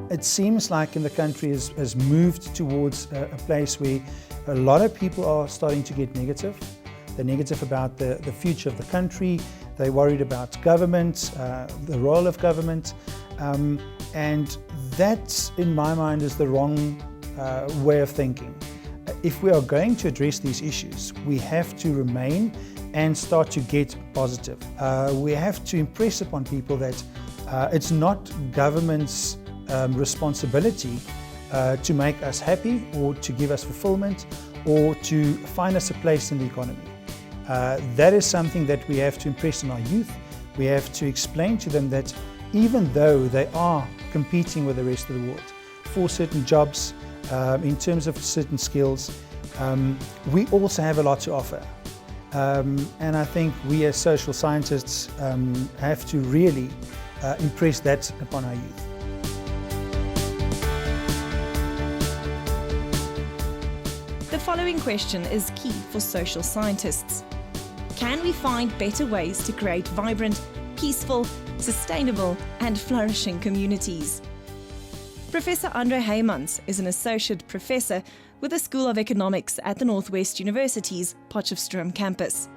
It seems like in the country has moved towards a place where a lot of people are starting to get negative. They're negative about the future of the country. They're worried about government, the role of government. And that, in my mind, is the wrong way of thinking. If we are going to address these issues, we have to remain and start to get positive. We have to impress upon people that it's not government's responsibility to make us happy or to give us fulfillment or to find us a place in the economy. That is something that we have to impress on our youth. We have to explain to them that even though they are competing with the rest of the world for certain jobs, in terms of certain skills, we also have a lot to offer. And I think we as social scientists have to really impress that upon our youth. The following question is key for social scientists. Can we find better ways to create vibrant, peaceful, sustainable and flourishing communities? Professor André Heymans is an associate professor with the School of Economics at the Northwest University's Potchefstroom campus.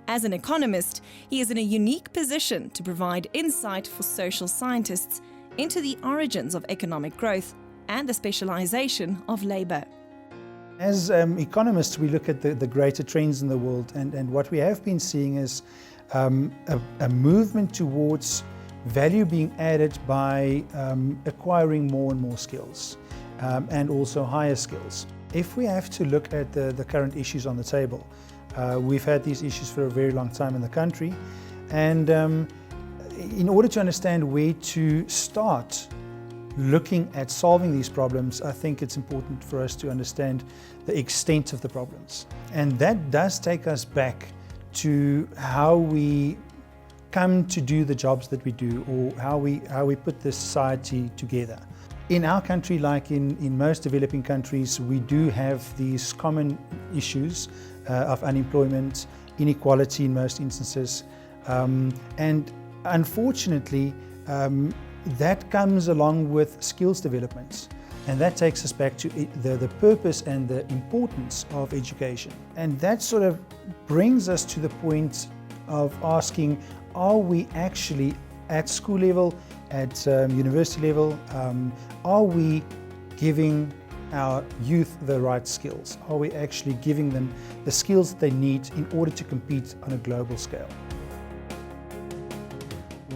As an economist, he is in a unique position to provide insight for social scientists into the origins of economic growth and the specialization of labor. As economists, we look at the greater trends in the world, and what we have been seeing is a movement towards value being added by acquiring more and more skills and also higher skills. If we have to look at the current issues on the table, we've had these issues for a very long time in the country, and in order to understand where to start looking at solving these problems, I think it's important for us to understand the extent of the problems. And that does take us back to how we come to do the jobs that we do, or how we put the society together. In our country, like in most developing countries, we do have these common issues of unemployment, inequality in most instances, and unfortunately, that comes along with skills development. And that takes us back to the purpose and the importance of education. And that sort of brings us to the point of asking, are we actually at school level, at university level, are we giving our youth the right skills? Are we actually giving them the skills that they need in order to compete on a global scale?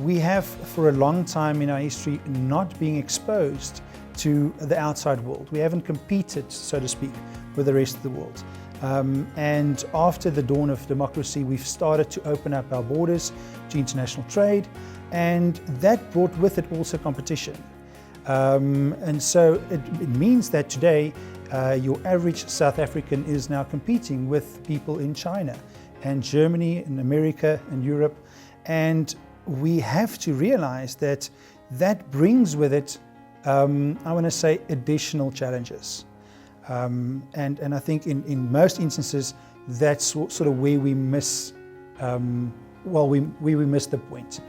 We have, for a long time in our history, not being exposed to the outside world. We haven't competed, so to speak, with the rest of the world. And after the dawn of democracy, we've started to open up our borders to international trade, and that brought with it also competition. And so it means that today, your average South African is now competing with people in China and Germany and America and Europe. And we have to realize that that brings with it, I want to say, additional challenges. And I think in most instances, that's sort of where we miss, where we miss the point.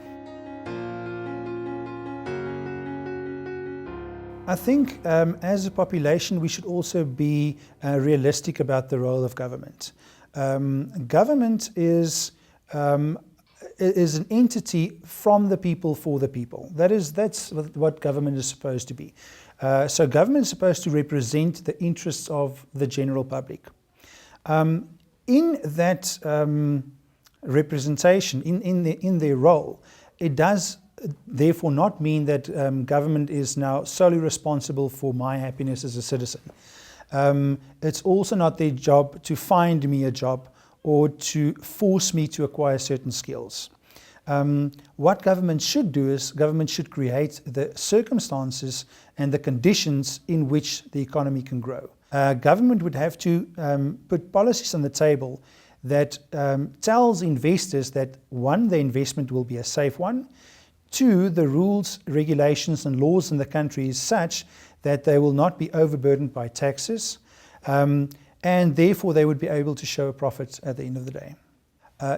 I think as a population, we should also be realistic about the role of government. Government is an entity from the people for the people. That's what government is supposed to be. So government is supposed to represent the interests of the general public. In that representation, in their role, it does therefore not mean that government is now solely responsible for my happiness as a citizen. It's also not their job to find me a job or to force me to acquire certain skills. What government should do is government should create the circumstances and the conditions in which the economy can grow. Government would have to put policies on the table that tells investors that, one, the investment will be a safe one, two, the rules, regulations and laws in the country is such that they will not be overburdened by taxes, and therefore they would be able to show a profit at the end of the day.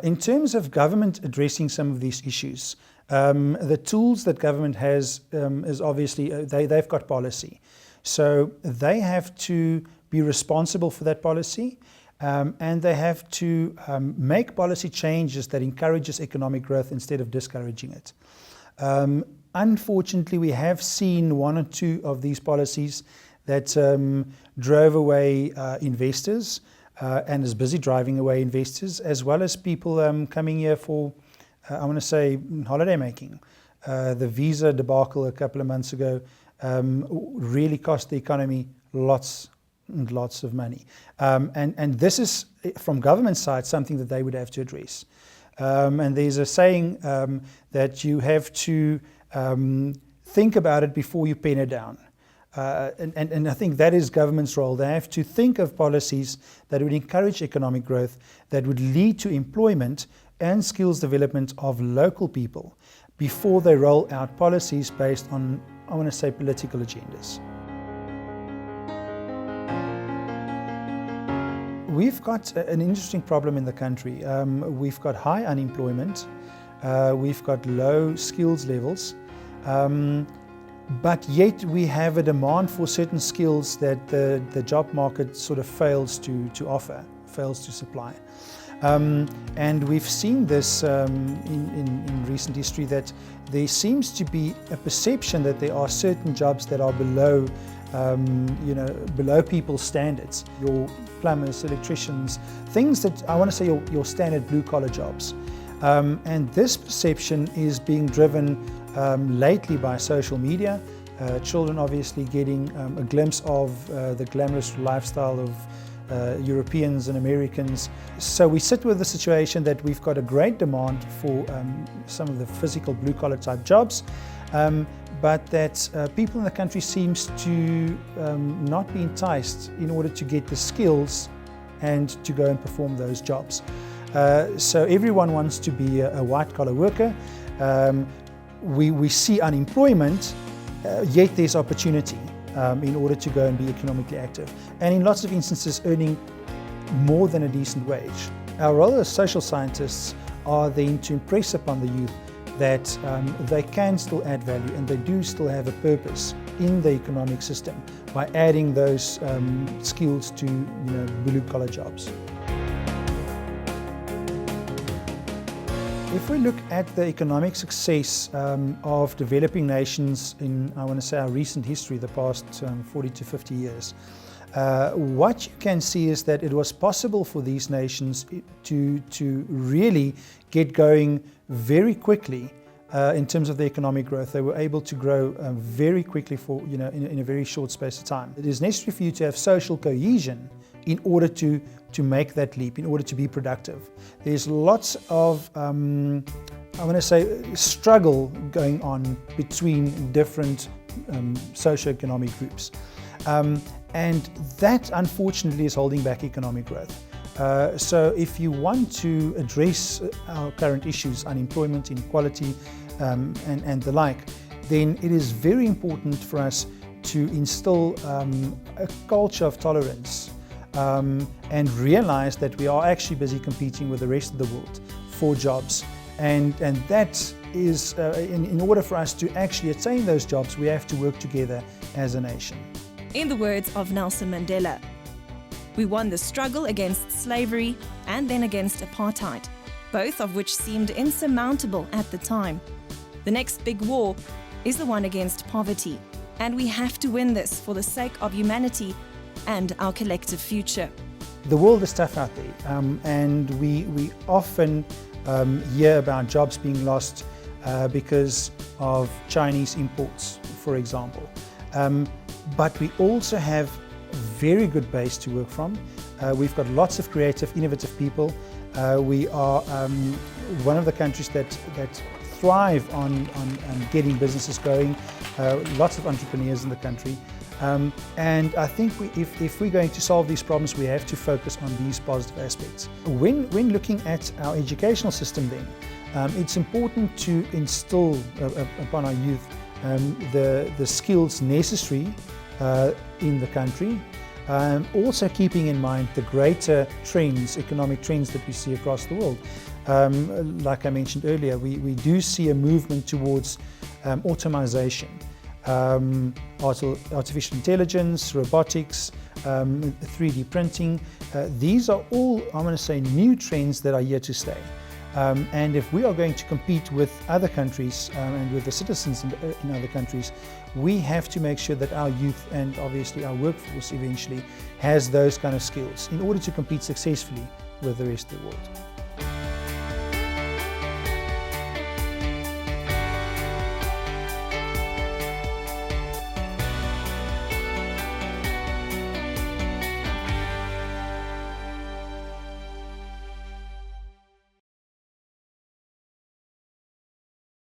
In terms of government addressing some of these issues, The tools that government has is obviously, they've got policy. So they have to be responsible for that policy, and they have to make policy changes that encourages economic growth instead of discouraging it. Unfortunately, we have seen one or two of these policies that drove away investors and is busy driving away investors, as well as people coming here for, I want to say, holiday making. The visa debacle a couple of months ago really cost the economy lots and lots of money. And this is, from government side, something that they would have to address. And there's a saying that you have to think about it before you pen it down. And I think that is government's role. They have to think of policies that would encourage economic growth, that would lead to employment and skills development of local people before they roll out policies based on, I want to say, political agendas. We've got an interesting problem in the country. We've got high unemployment, we've got low skills levels, but yet we have a demand for certain skills that the job market sort of fails to offer, fails to supply. And we've seen this in recent history, that there seems to be a perception that there are certain jobs that are below below people's standards. Your plumbers, electricians, things that, I want to say, your standard blue-collar jobs. And this perception is being driven lately by social media. Children obviously getting a glimpse of the glamorous lifestyle of Europeans and Americans. So we sit with the situation that we've got a great demand for some of the physical blue-collar type jobs, but that people in the country seems to not be enticed in order to get the skills and to go and perform those jobs. So everyone wants to be a white-collar worker. We see unemployment, yet there's opportunity in order to go and be economically active, and in lots of instances earning more than a decent wage. Our role as social scientists are then to impress upon the youth that they can still add value and they do still have a purpose in the economic system by adding those skills to blue-collar jobs. If we look at the economic success of developing nations in, I want to say, our recent history, the past 40 to 50 years, what you can see is that it was possible for these nations to really get going very quickly in terms of the economic growth. They were able to grow very quickly for, in a very short space of time. It is necessary for you to have social cohesion in order to make that leap, in order to be productive. There's lots of, I want to say, struggle going on between different socioeconomic groups. And that, unfortunately, is holding back economic growth. So if you want to address our current issues, unemployment, inequality, and the like, then it is very important for us to instill a culture of tolerance and realize that we are actually busy competing with the rest of the world for jobs. And that is, in order for us to actually attain those jobs, we have to work together as a nation. In the words of Nelson Mandela, we won the struggle against slavery and then against apartheid, both of which seemed insurmountable at the time. The next big war is the one against poverty, and we have to win this for the sake of humanity and our collective future. The world is tough out there, and we often hear about jobs being lost because of Chinese imports, for example. But we also have a very good base to work from. We've got lots of creative, innovative people. We are one of the countries that thrive on getting businesses going. Lots of entrepreneurs in the country. And I think if we're going to solve these problems, we have to focus on these positive aspects. When looking at our educational system then, it's important to instill upon our youth the skills necessary in the country, also keeping in mind the greater trends, economic trends that we see across the world. like I mentioned earlier, we do see a movement towards automation, artificial intelligence, robotics, 3D printing. These are all, I'm going to say, new trends that are here to stay. And if we are going to compete with other countries and with the citizens in other countries, we have to make sure that our youth and obviously our workforce eventually has those kind of skills in order to compete successfully with the rest of the world.